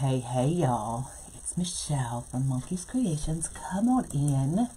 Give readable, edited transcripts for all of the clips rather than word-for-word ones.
Hey, y'all. It's Michelle from Monkey's Creations. Come on in.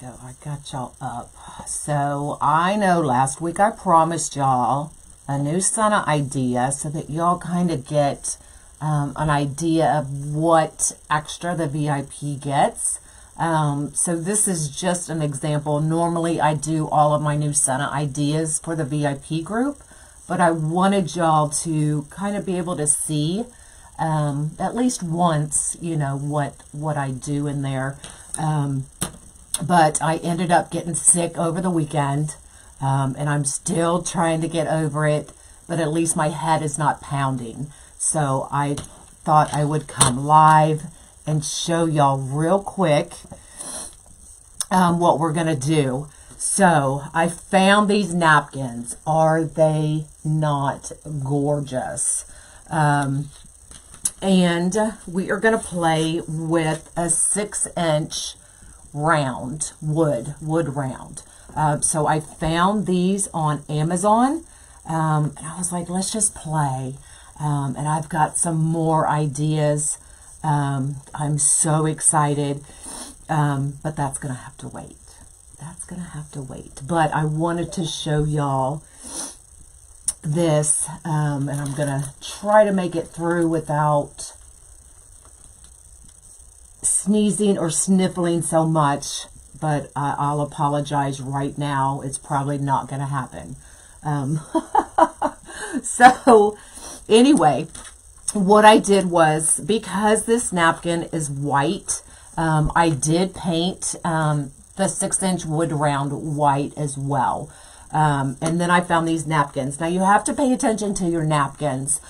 Go. I got y'all up. So I know last week I promised y'all a new Santa idea so that y'all kind of get an idea of what extra the VIP gets. So this is just an example. Normally I do all of my new Santa ideas for the VIP group, but I wanted y'all to kind of be able to see at least once, you know, what I do in there. But I ended up getting sick over the weekend, and I'm still trying to get over it, but at least my head is not pounding. So I thought I would come live and show y'all real quick what we're going to do. So I found these napkins. Are they not gorgeous? And we are going to play with a 6-inch round wood round. So I found these on Amazon, and I was like, let's just play. And I've got some more ideas. I'm so excited, but that's gonna have to wait. But I wanted to show y'all this, and I'm gonna try to make it through without sneezing or sniffling so much, but I'll apologize right now. It's probably not going to happen. So anyway, what I did was, because this napkin is white, I did paint the 6-inch wood round white as well. And then I found these napkins. Now you have to pay attention to your napkins.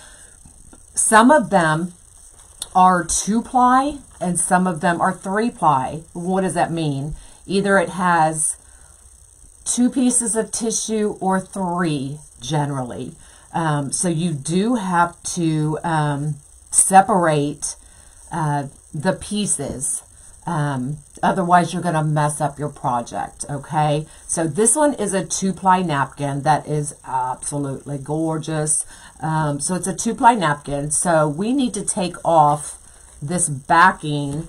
Some of them are 2-ply and some of them are 3-ply. What does that mean? Either it has 2 pieces of tissue or 3 generally. So you do have to separate the pieces. Otherwise you're going to mess up your project. Okay. So this one is a 2-ply napkin that is absolutely gorgeous. So it's a 2-ply napkin. So we need to take off this backing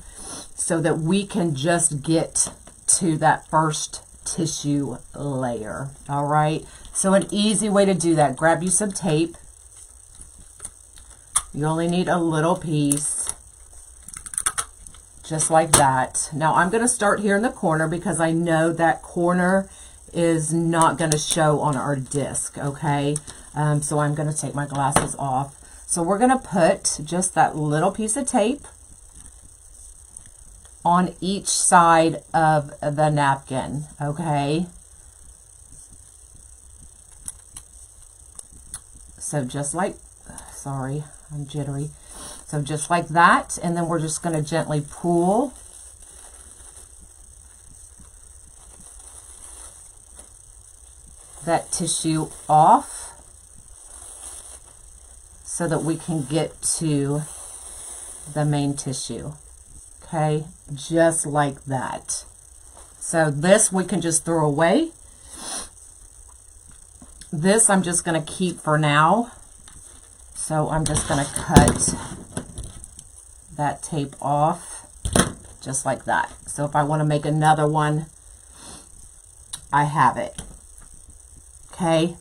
so that we can just get to that first tissue layer. All right. So an easy way to do that, grab you some tape. You only need a little piece, just like that. Now I'm going to start here in the corner because I know that corner is not going to show on our disc. Okay. So I'm going to take my glasses off. So we're going to put just that little piece of tape on each side of the napkin. Okay. So just like, sorry, I'm jittery. So just like that. And then we're just going to gently pull that tissue off so that we can get to the main tissue. Okay, just like that. So this we can just throw away. This I'm just going to keep for now. So I'm just going to cut that tape off just like that. So if I want to make another one, I have it. Okay,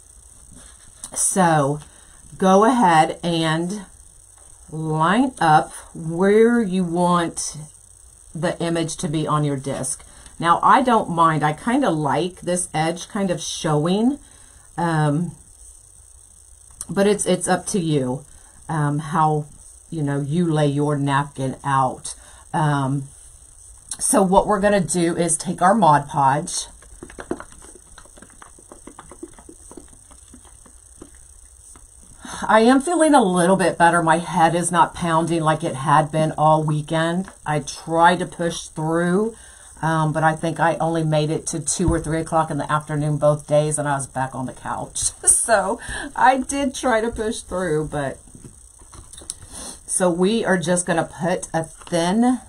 so go ahead and line up where you want the image to be on your disc. Now I don't mind. I kind of like this edge kind of showing, but it's up to you how you lay your napkin out. So what we're going to do is take our Mod Podge. I am feeling a little bit better. My head is not pounding like it had been all weekend. I tried to push through. But I think I only made it to 2 or 3 o'clock in the afternoon both days, and I was back on the couch. So I did try to push through, but so we are just going to put a thin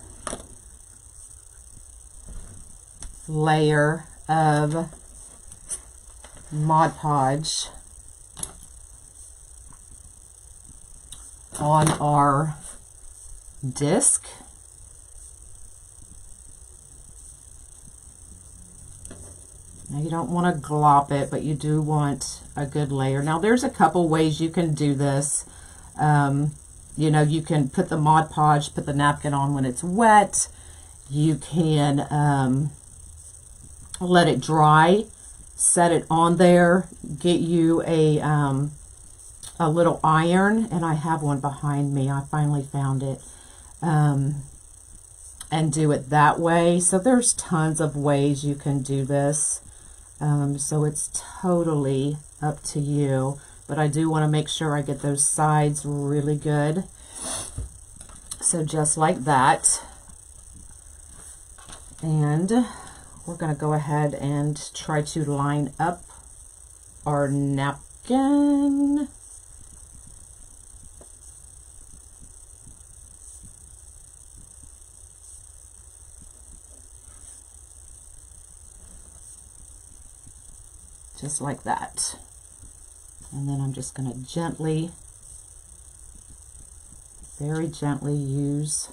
layer of Mod Podge on our disc. Now you don't want to glop it, but you do want a good layer. Now there's a couple ways you can do this. You know, you can put the Mod Podge, put the napkin on when it's wet. You can let it dry, set it on there, get you a little iron, and I have one behind me. I finally found it. And do it that way. So there's tons of ways you can do this. So it's totally up to you. But I do want to make sure I get those sides really good. So just like that. And we're going to go ahead and try to line up our napkin. Just like that. And then I'm just going to gently, very gently use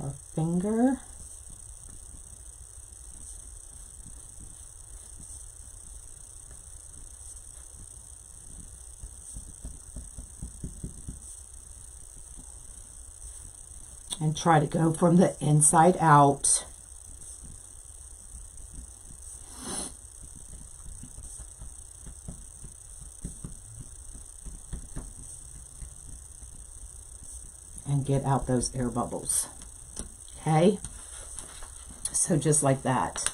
our finger. And try to go from the inside out. And get out those air bubbles. Okay, so just like that.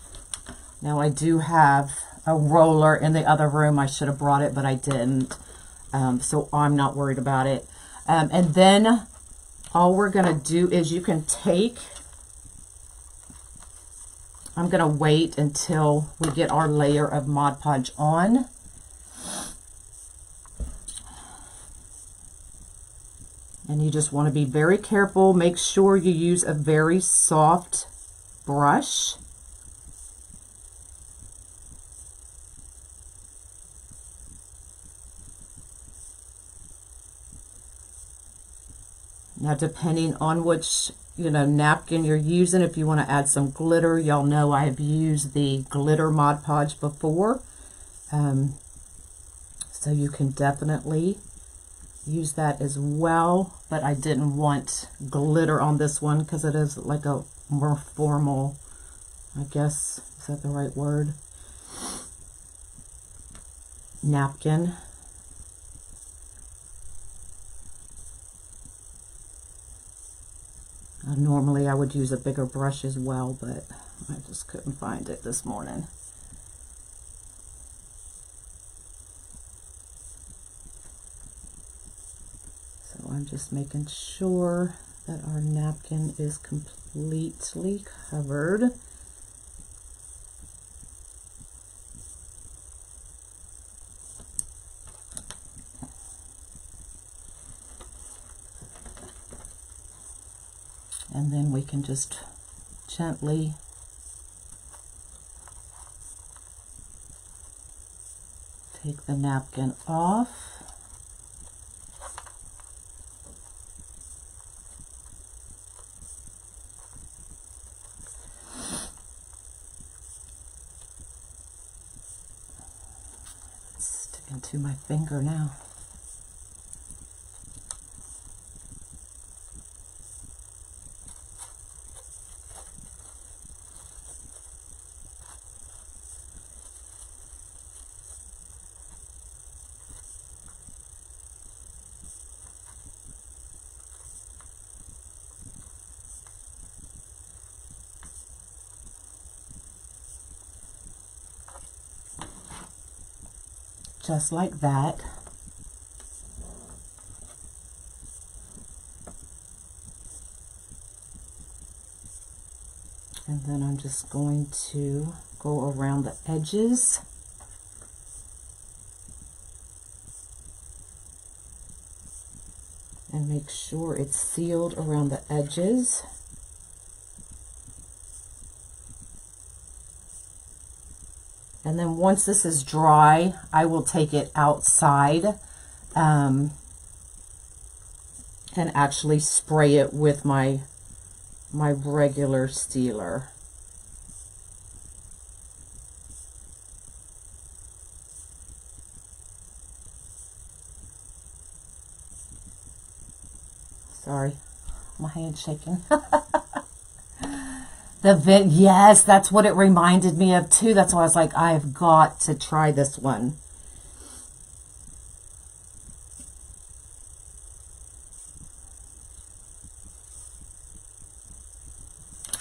Now I do have a roller in the other room. I should have brought it, but I didn't. So I'm not worried about it. And then all we're going to do is you can take, I'm going to wait until we get our layer of Mod Podge on. And you just want to be very careful. Make sure you use a very soft brush. Now, depending on which, napkin you're using, if you want to add some glitter, y'all know I have used the glitter Mod Podge before. So you can definitely use that as well, but I didn't want glitter on this one because it is like a more formal, I guess, is that the right word? Napkin. Normally I would use a bigger brush as well, but I just couldn't find it this morning. I'm just making sure that our napkin is completely covered. And then we can just gently take the napkin off. To my finger now. Just like that. And then I'm just going to go around the edges. And make sure it's sealed around the edges. And then once this is dry, I will take it outside and actually spray it with my regular sealer. Sorry, my hand's shaking. Yes, that's what it reminded me of too. That's why I was like, I've got to try this one.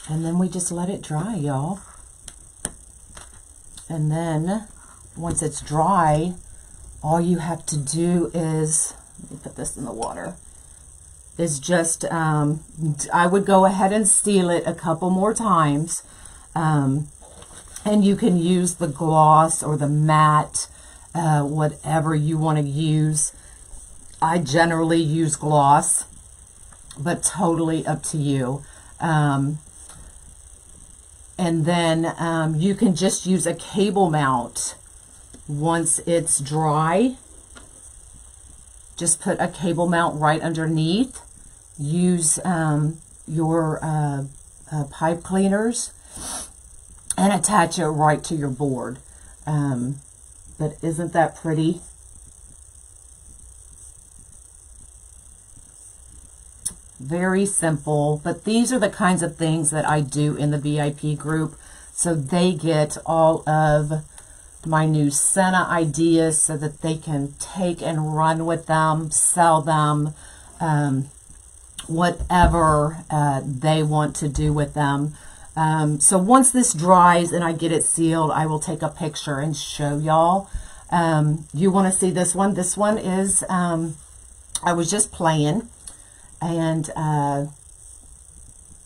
And then we just let it dry, y'all. And then once it's dry, all you have to do is, let me put this in the water, is just, I would go ahead and seal it a couple more times. And you can use the gloss or the matte, whatever you want to use. I generally use gloss, but totally up to you. And then you can just use a cable mount once it's dry. Just put a cable mount right underneath. Use your pipe cleaners and attach it right to your board. But isn't that pretty? Very simple, but these are the kinds of things that I do in the VIP group, so they get all of my new Senna ideas so that they can take and run with them, sell them, whatever they want to do with them. So once this dries and I get it sealed, I will take a picture and show y'all. You want to see this one? This one is, I was just playing, and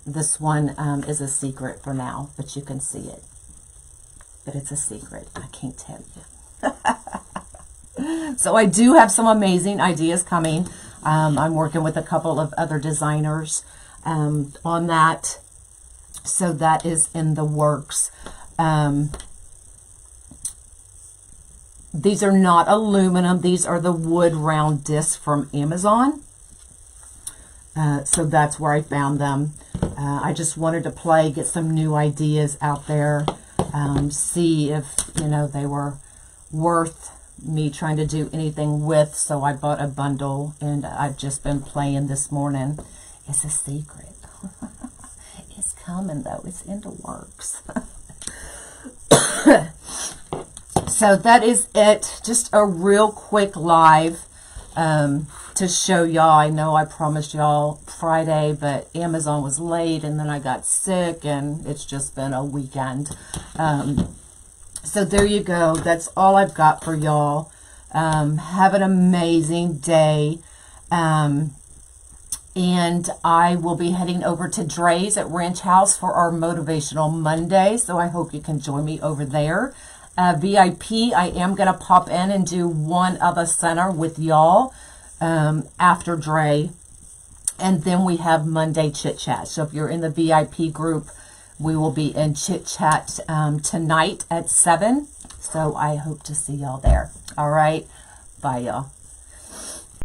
this one is a secret for now, but you can see it. But it's a secret. I can't tell you. So I do have some amazing ideas coming. I'm working with a couple of other designers on that. So that is in the works. These are not aluminum. These are the wood round discs from Amazon. So that's where I found them. I just wanted to play, get some new ideas out there. See if, you know, they were worth me trying to do anything with. So I bought a bundle and I've just been playing this morning. It's a secret. It's coming though. It's in the works. So that is it. Just a real quick live to show y'all. I know I promised y'all Friday, but Amazon was late and then I got sick and it's just been a weekend. So there you go. That's all I've got for y'all. Have an amazing day. And I will be heading over to Dre's at Ranch House for our Motivational Monday. So I hope you can join me over there. VIP, I am going to pop in and do one other center with y'all after Dre. And then we have Monday Chit Chat. So if you're in the VIP group, we will be in Chit Chat tonight at 7. So I hope to see y'all there. All right. Bye, y'all.